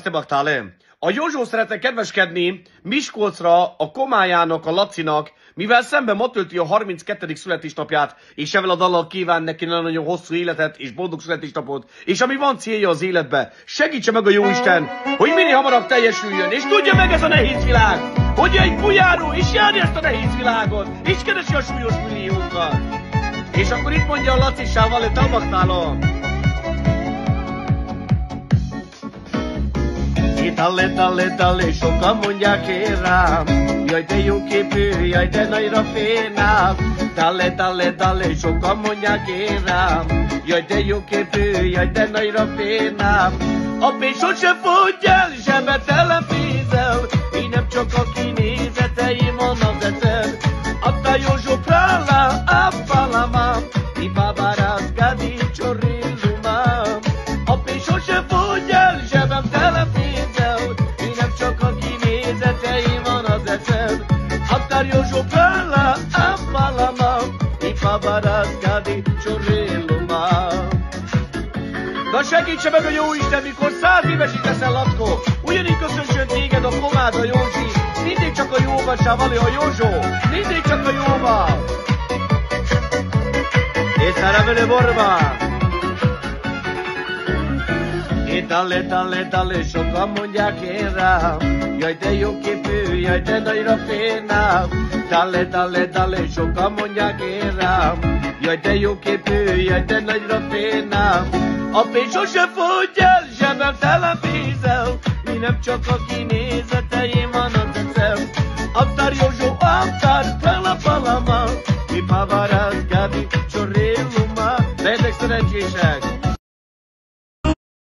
te baktál le. A Józsó szeretne kedveskedni Miskolcra a Komályának, a Lacinak, mivel szemben ma tölti a 32. születésnapját, és ezzel a dallal kíván neki nagyon hosszú életet és boldog születésnapot, és ami van célja az életbe, segítse meg a Jóisten, hogy minél hamarabb teljesüljön, és tudja meg ez a nehéz világ, hogy egy bujáró is járja ezt a nehéz világot, és keresi a súlyos milliókat. És akkor itt mondja a Lacissával, hogy te baktálom. Dale, sokan mondják én rám, jaj de jó képű, jaj de nagyra fénám. Dale, sokan mondják én rám, jaj de jó képű, jaj de nagyra fénám. A pénz sose fogy el, zsebe tele pénzzel, így nem csak a kinézeteim van az eszem. Adta Józsó prala, appalama, i babarász gadi csorillumám. A pénz sose fogy el, zsebem tele pénzzel, így nem csak a kinézeteim van az eszem. Adta Józsó prala, appalama, i babarász gadi csorillumám. Na segítse meg a Jóisten, mikor 100 éves is leszel, Lackó! Ugyanígy köszönsön téged a Komád, a Józsi! Mindig csak a jóban sem való a Józsó! Mindig csak a jóban! És szeremelő borba! Dale, sokan mondják én rám, jaj de jó képű, jaj de nagyra fénám. Dale, sokan mondják én rám, jaj de jó képű, jaj de nagyra fénám. A pénz sose fogy el, zsebem tele pénzzel, mi nem csak a kinézeteim